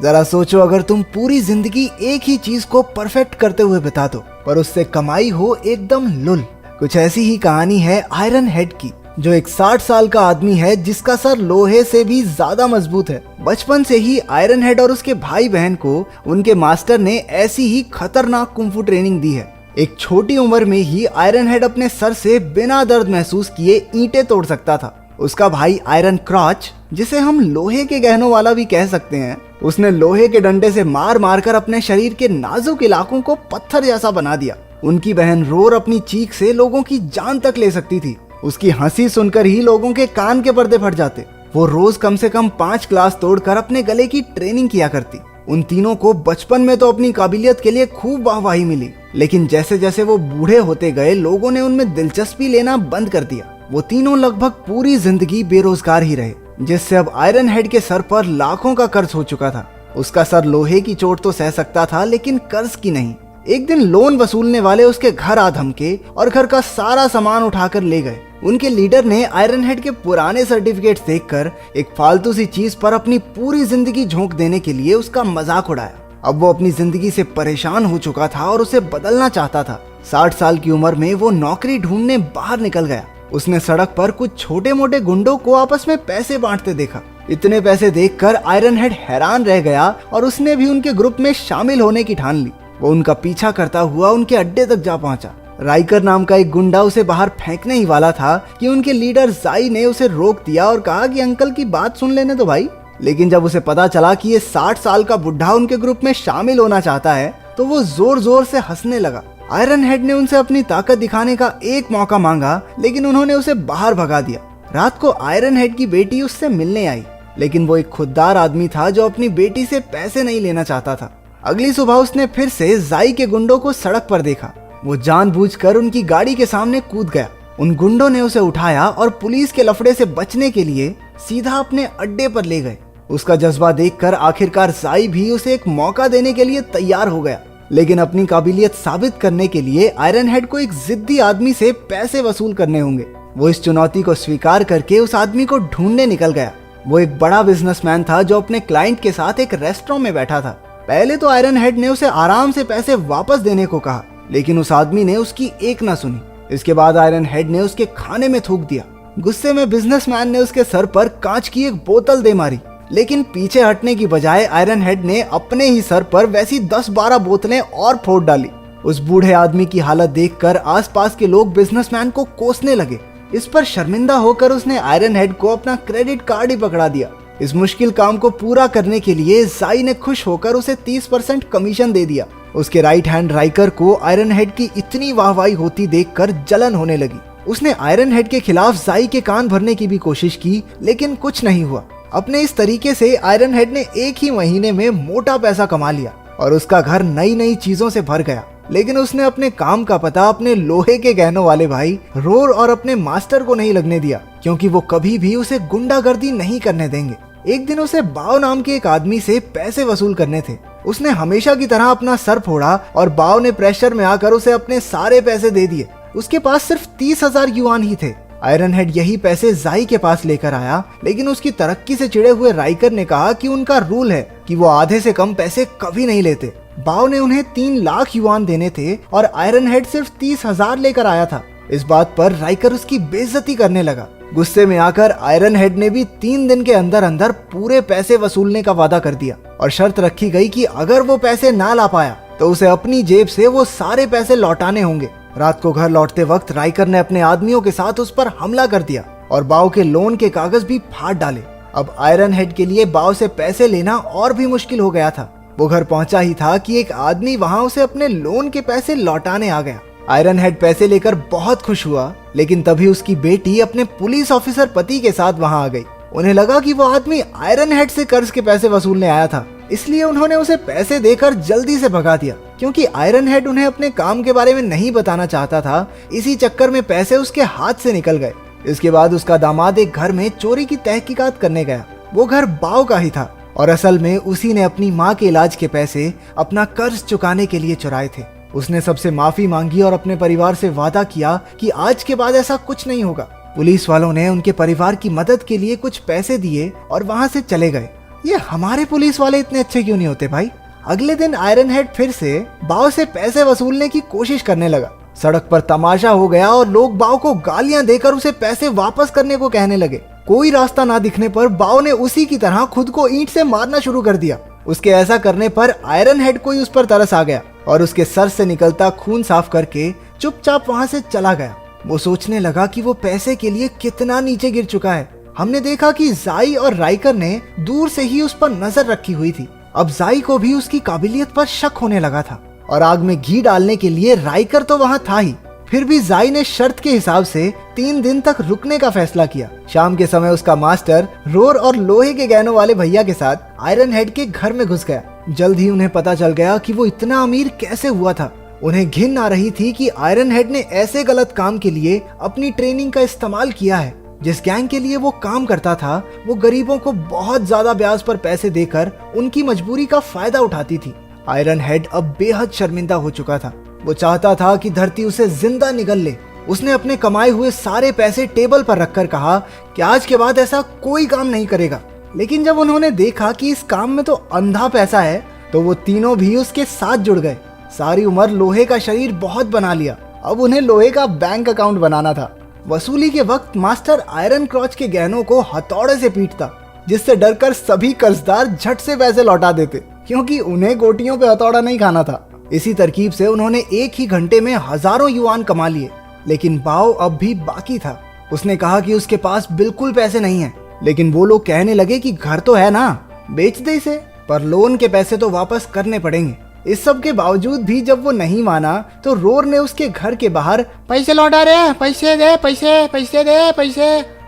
जरा सोचो, अगर तुम पूरी जिंदगी एक ही चीज को परफेक्ट करते हुए बिता दो पर उससे कमाई हो एकदम लुल। कुछ ऐसी ही कहानी है आयरन हेड की, जो एक 60 साल का आदमी है जिसका सर लोहे से भी ज्यादा मजबूत है। बचपन से ही आयरन हेड और उसके भाई बहन को उनके मास्टर ने ऐसी ही खतरनाक कुंफू ट्रेनिंग दी है। एक छोटी उम्र में ही आयरन हेड अपने सर से बिना दर्द महसूस किए ईंटें तोड़ सकता था। उसका भाई आयरन क्रॉच, जिसे हम लोहे के गहनों वाला भी कह सकते हैं, उसने लोहे के डंडे से मार मार कर अपने शरीर के नाजुक इलाकों को पत्थर जैसा बना दिया। उनकी बहन रोर अपनी चीख से लोगों की जान तक ले सकती थी। उसकी हंसी सुनकर ही लोगों के कान के पर्दे फट जाते। वो रोज कम से कम 5 क्लास तोड़कर अपने गले की ट्रेनिंग किया करती। उन तीनों को बचपन में तो अपनी काबिलियत के लिए खूब वाहवाही मिली, लेकिन जैसे जैसे वो बूढ़े होते गए लोगों ने उनमें दिलचस्पी लेना बंद कर दिया। वो तीनों लगभग पूरी जिंदगी बेरोजगार ही रहे, जिससे अब आयरन हेड के सर पर लाखों का कर्ज हो चुका था। उसका सर लोहे की चोट तो सह सकता था, लेकिन कर्ज की नहीं। एक दिन लोन वसूलने वाले उसके घर आ धमके और घर का सारा सामान उठाकर ले गए। उनके लीडर ने आयरन हेड के पुराने सर्टिफिकेट्स देखकर एक फालतू सी चीज पर अपनी पूरी जिंदगी झोंक देने के लिए उसका मजाक उड़ाया। अब वो अपनी जिंदगी से परेशान हो चुका था और उसे बदलना चाहता था। 60 साल की उम्र में वो नौकरी ढूंढने बाहर निकल गया। उसने सड़क पर कुछ छोटे मोटे गुंडों को आपस में पैसे बांटते देखा। इतने पैसे देखकर आयरन हेड हैरान रह गया और उसने भी उनके ग्रुप में शामिल होने की ठान ली। वो उनका पीछा करता हुआ उनके अड्डे तक जा पहुंचा। राइकर नाम का एक गुंडा उसे बाहर फेंकने ही वाला था कि उनके लीडर जाई ने उसे रोक दिया और कहा कि अंकल की बात सुन लेने दो भाई। लेकिन जब उसे पता चला कि ये 60 साल का बुढ़ा उनके ग्रुप में शामिल होना चाहता है तो वो जोर जोर से हंसने लगा। आयरन हेड ने उनसे अपनी ताकत दिखाने का एक मौका मांगा, लेकिन उन्होंने उसे बाहर भगा दिया। रात को आयरन हेड की बेटी उससे मिलने आई, लेकिन वो एक खुददार आदमी था जो अपनी बेटी से पैसे नहीं लेना चाहता था। अगली सुबह उसने फिर से जाई के गुंडों को सड़क पर देखा। वो जानबूझकर उनकी गाड़ी के सामने कूद गया। उन गुंडों ने उसे उठाया और पुलिस के लफड़े से बचने के लिए सीधा अपने अड्डे पर ले गए। उसका जज्बा देखकर आखिरकार जाई भी उसे एक मौका देने के लिए तैयार हो गया, लेकिन अपनी काबिलियत साबित करने के लिए आयरन हेड को एक जिद्दी आदमी से पैसे वसूल करने होंगे। वो इस चुनौती को स्वीकार करके उस आदमी को ढूंढने निकल गया। वो एक बड़ा बिजनेसमैन था जो अपने क्लाइंट के साथ एक रेस्टोरेंट में बैठा था। पहले तो आयरन हेड ने उसे आराम से पैसे वापस देने को कहा, लेकिन उस आदमी ने उसकी एक ना सुनी। इसके बाद आयरन हेड ने उसके खाने में थूक दिया। गुस्से में बिजनेसमैन ने उसके सर पर कांच की एक बोतल दे मारी, लेकिन पीछे हटने की बजाय आयरन हेड ने अपने ही सर पर वैसी 10-12 बोतलें और फोड़ डाली। उस बूढ़े आदमी की हालत देखकर आसपास के लोग बिजनेसमैन को कोसने लगे। इस पर शर्मिंदा होकर उसने आयरन हेड को अपना क्रेडिट कार्ड ही पकड़ा दिया। इस मुश्किल काम को पूरा करने के लिए जाई ने खुश होकर उसे 30% कमीशन दे दिया। उसके राइट हैंड राइकर को आयरन हेड की इतनी वाहवाही होती देखकर जलन होने लगी। उसने आयरन हेड के खिलाफ जाई के कान भरने की भी कोशिश की, लेकिन कुछ नहीं हुआ। अपने इस तरीके से आयरन हेड ने एक ही महीने में मोटा पैसा कमा लिया और उसका घर नई नई चीजों से भर गया। लेकिन उसने अपने काम का पता अपने लोहे के गहनों वाले भाई रोर और अपने मास्टर को नहीं लगने दिया, क्योंकि वो कभी भी उसे गुंडागर्दी नहीं करने देंगे। एक दिन उसे बाव नाम के एक आदमी से पैसे वसूल करने थे। उसने हमेशा की तरह अपना सर फोड़ा और बाव ने प्रेशर में आकर उसे अपने सारे पैसे दे दिए। उसके पास सिर्फ 30,000 युआन ही थे। आयरन हेड यही पैसे जाई के पास लेकर आया, लेकिन उसकी तरक्की से चिढ़े हुए राइकर ने कहा कि उनका रूल है कि वो आधे से कम पैसे कभी नहीं लेते। बाव ने उन्हें 3 लाख युआन देने थे और आयरन हेड सिर्फ 30,000 लेकर आया था। इस बात पर राइकर उसकी बेइज्जती करने लगा। गुस्से में आकर आयरन हेड ने भी 3 दिन के अंदर अंदर पूरे पैसे वसूलने का वादा कर दिया और शर्त रखी गई कि अगर वो पैसे ना ला पाया तो उसे अपनी जेब से वो सारे पैसे लौटाने होंगे। रात को घर लौटते वक्त राइकर ने अपने आदमियों के साथ उस पर हमला कर दिया और बाव के लोन के कागज भी फाड़ डाले। अब आयरन हेड के लिए बाव से पैसे लेना और भी मुश्किल हो गया था। वो घर पहुंचा ही था कि एक आदमी वहां उसे अपने लोन के पैसे लौटाने आ गया। आयरन हेड पैसे लेकर बहुत खुश हुआ, लेकिन तभी उसकी बेटी अपने पुलिस ऑफिसर पति के साथ वहां आ गई। उन्हें लगा कि वो आदमी आयरन हेड से कर्ज के पैसे वसूलने आया था, इसलिए उन्होंने उसे पैसे देकर जल्दी से भगा दिया। क्योंकि आयरन हेड उन्हें अपने काम के बारे में नहीं बताना चाहता था, इसी चक्कर में पैसे उसके हाथ से निकल गए। इसके बाद उसका दामाद एक घर में चोरी की तहकीकात करने गया। वो घर बाव का ही था और असल में उसी ने अपनी माँ के इलाज के पैसे अपना कर्ज चुकाने के लिए चुराए थे। उसने सबसे माफी मांगी और अपने परिवार से वादा किया कि आज के बाद ऐसा कुछ नहीं होगा। पुलिस वालों ने उनके परिवार की मदद के लिए कुछ पैसे दिए और वहां से चले गए। ये हमारे पुलिस वाले इतने अच्छे क्यों नहीं होते भाई। अगले दिन आयरन हेड फिर से बाव से पैसे वसूलने की कोशिश करने लगा। सड़क पर तमाशा हो गया और लोग बाव को गालियां देकर उसे पैसे वापस करने को कहने लगे। कोई रास्ता ना दिखने पर बाव ने उसी की तरह खुद को ईंट से मारना शुरू कर दिया। उसके ऐसा करने पर आयरन हेड को ही उस पर तरस आ गया और उसके सर से निकलता खून साफ करके चुपचाप वहां से चला गया। वो सोचने लगा कि वो पैसे के लिए कितना नीचे गिर चुका है। हमने देखा कि जाई और राइकर ने दूर से ही उस पर नजर रखी हुई थी। अब जाई को भी उसकी काबिलियत पर शक होने लगा था और आग में घी डालने के लिए राइकर तो वहां था ही। फिर भी जाई ने शर्त के हिसाब से 3 दिन तक रुकने का फैसला किया। शाम के समय उसका मास्टर रोर और लोहे के गहनों वाले भैया के साथ आयरन हेड के घर में घुस गया। जल्द ही उन्हें पता चल गया कि वो इतना अमीर कैसे हुआ था। उन्हें घिन आ रही थी कि आयरन हेड ने ऐसे गलत काम के लिए अपनी ट्रेनिंग का इस्तेमाल किया है। जिस गैंग के लिए वो काम करता था वो गरीबों को बहुत ज्यादा ब्याज पर पैसे देकर उनकी मजबूरी का फायदा उठाती थी। आयरन हेड अब बेहद शर्मिंदा हो चुका था। वो चाहता था कि धरती उसे जिंदा निगल ले। उसने अपने कमाए हुए सारे पैसे टेबल पर रखकर कहा कि आज के बाद ऐसा कोई काम नहीं करेगा। लेकिन जब उन्होंने देखा कि इस काम में तो अंधा पैसा है तो वो तीनों भी उसके साथ जुड़ गए। सारी उम्र लोहे का शरीर बहुत बना लिया, अब उन्हें लोहे का बैंक अकाउंट बनाना था। वसूली के वक्त मास्टर आयरन क्रॉच के गहनों को हथौड़े से पीटता, जिससे डरकर सभी कर्जदार झट से पैसे लौटा देते, क्योंकि उन्हें गोटियों पे हथौड़ा नहीं खाना था। इसी तरकीब से उन्होंने एक ही घंटे में हजारों युआन कमा लिए। लेकिन बाव अब भी बाकी था। उसने कहा कि उसके पास बिल्कुल पैसे नहीं है। लेकिन वो लोग कहने लगे कि घर तो है ना, बेच दे इसे, पर लोन के पैसे तो वापस करने पड़ेंगे। इस सब के बावजूद भी जब वो नहीं माना तो रोर ने उसके घर के बाहर पैसे लौटा रहे, पैसे दे, पैसे पैसे दे, पैसे,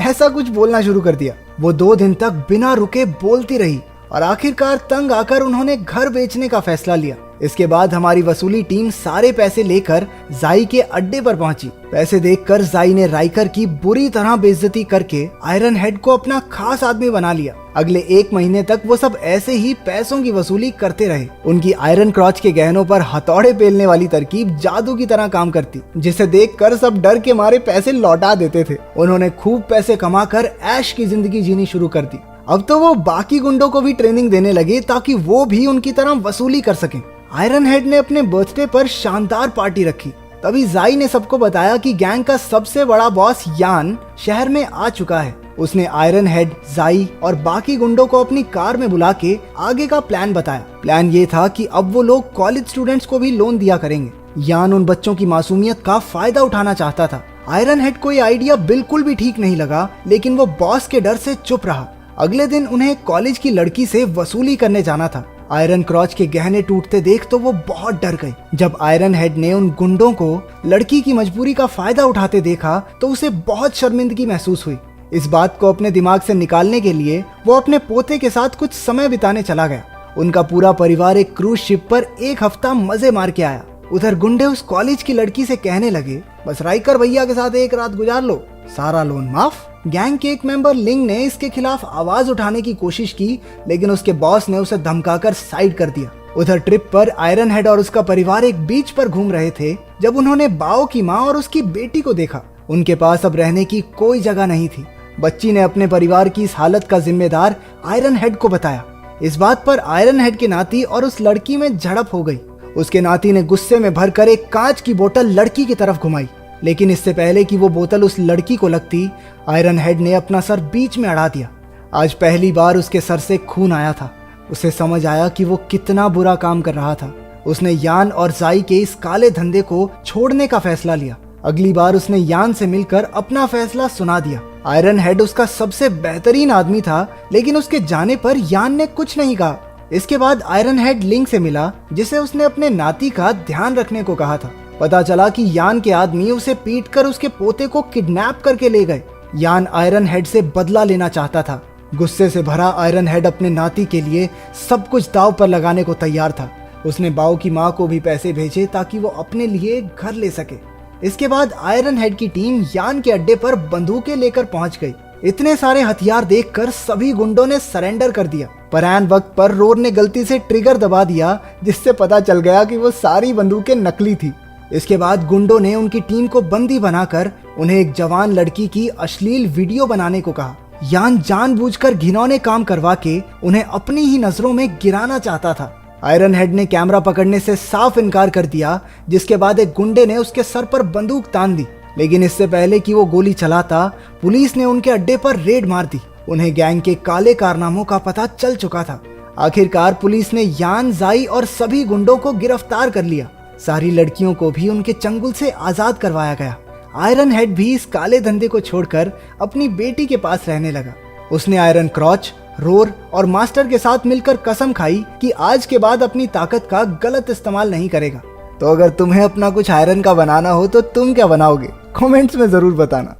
ऐसा कुछ बोलना शुरू कर दिया। वो 2 दिन तक बिना रुके बोलती रही और आखिरकार तंग आकर उन्होंने घर बेचने का फैसला लिया। इसके बाद हमारी वसूली टीम सारे पैसे लेकर जाई के अड्डे पर पहुंची। पैसे देखकर जाई ने राइकर की बुरी तरह बेइज्जती करके आयरन हेड को अपना खास आदमी बना लिया। अगले 1 महीने तक वो सब ऐसे ही पैसों की वसूली करते रहे। उनकी आयरन क्रॉच के गहनों पर हथौड़े पेलने वाली तरकीब जादू की तरह काम करती, जिसे देखकर सब डर के मारे पैसे लौटा देते थे। उन्होंने खूब पैसे कमाकर ऐश की जिंदगी जीनी शुरू कर दी। अब तो वो बाकी गुंडों को भी ट्रेनिंग देने लगे ताकि वो भी उनकी तरह वसूली कर सकें। आयरन हेड ने अपने बर्थडे पर शानदार पार्टी रखी। तभी जाई ने सबको बताया कि गैंग का सबसे बड़ा बॉस यान शहर में आ चुका है। उसने आयरन हेड, जाई और बाकी गुंडों को अपनी कार में बुला के आगे का प्लान बताया। प्लान ये था कि अब वो लोग कॉलेज स्टूडेंट्स को भी लोन दिया करेंगे। यान उन बच्चों की मासूमियत का फायदा उठाना चाहता था। आयरन हेड को ये आइडिया बिल्कुल भी ठीक नहीं लगा, लेकिन वो बॉस के डर से चुप रहा। अगले दिन उन्हें कॉलेज की लड़की से वसूली करने जाना था। आयरन क्रॉच के गहने टूटते देख तो वो बहुत डर गई। जब आयरन हेड ने उन गुंडों को लड़की की मजबूरी का फायदा उठाते देखा तो उसे बहुत शर्मिंदगी महसूस हुई। इस बात को अपने दिमाग से निकालने के लिए वो अपने पोते के साथ कुछ समय बिताने चला गया। उनका पूरा परिवार एक क्रूज शिप पर 1 हफ्ता मजे मार के आया। उधर गुंडे उस कॉलेज की लड़की से कहने लगे, बस राइकर भैया के साथ 1 रात गुजार लो, सारा लोन माफ। गैंग के एक मेंबर लिंग ने इसके खिलाफ आवाज उठाने की कोशिश की, लेकिन उसके बॉस ने उसे धमकाकर साइड कर दिया। उधर ट्रिप पर आयरन हेड और उसका परिवार एक बीच पर घूम रहे थे जब उन्होंने बाओ की माँ और उसकी बेटी को देखा। उनके पास अब रहने की कोई जगह नहीं थी। बच्ची ने अपने परिवार की इस हालत का जिम्मेदार आयरन हेड को बताया। इस बात पर आयरन हेड के नाती और उस लड़की में झड़प हो गई। उसके नाती ने गुस्से में भरकर एक कांच की बोतल लड़की की तरफ घुमाई, लेकिन इससे पहले कि वो बोतल उस लड़की को लगती, आयरन हेड ने अपना सर बीच में अड़ा दिया। आज पहली बार उसके सर से खून आया था। उसे समझ आया कि वो कितना बुरा काम कर रहा था। उसने यान और जाई के इस काले धंधे को छोड़ने का फैसला लिया। अगली बार उसने यान से मिलकर अपना फैसला सुना दिया। आयरन हेड उसका सबसे बेहतरीन आदमी था, लेकिन उसके जाने पर यान ने कुछ नहीं कहा। इसके बाद आयरन हेड लिंग से मिला, जिसे उसने अपने नाती का ध्यान रखने को कहा था। पता चला कि यान के आदमी उसे पीटकर उसके पोते को किडनैप करके ले गए। यान आयरन हेड से बदला लेना चाहता था। गुस्से से भरा आयरन हेड अपने नाती के लिए सब कुछ दांव पर लगाने को तैयार था। उसने बाओ की माँ को भी पैसे भेजे ताकि वो अपने लिए घर ले सके। इसके बाद आयरन हेड की टीम यान के अड्डे पर बंदूकें लेकर पहुंच गई। इतने सारे हथियार देखकर सभी गुंडों ने सरेंडर कर दिया, पर ऐन वक्त पर रोर ने गलती से ट्रिगर दबा दिया, जिससे पता चल गया कि वो सारी बंदूकें नकली थी। इसके बाद गुंडों ने उनकी टीम को बंदी बनाकर उन्हें एक जवान लड़की की अश्लील वीडियो बनाने को कहा। यान जानबूझकर घिनौने काम करवा के उन्हें अपनी ही नजरों में गिराना चाहता था। आयरन हेड ने कैमरा पकड़ने से साफ इनकार कर दिया, जिसके बाद एक गुंडे ने उसके सर पर बंदूक तान दी। लेकिन इससे पहले कि वो गोली चलाता, पुलिस ने उनके अड्डे पर रेड मार दी। उन्हें गैंग के काले कारनामों का पता चल चुका था। आखिरकार पुलिस ने यान, जाई और सभी गुंडों को गिरफ्तार कर लिया। सारी लड़कियों को भी उनके चंगुल से आजाद करवाया गया। आयरन हेड भी इस काले धंधे को छोड़कर अपनी बेटी के पास रहने लगा। उसने आयरन क्रॉच, रोर और मास्टर के साथ मिलकर कसम खाई कि आज के बाद अपनी ताकत का गलत इस्तेमाल नहीं करेगा। तो अगर तुम्हें अपना कुछ आयरन का बनाना हो तो तुम क्या बनाओगे? कमेंट्स में जरूर बताना।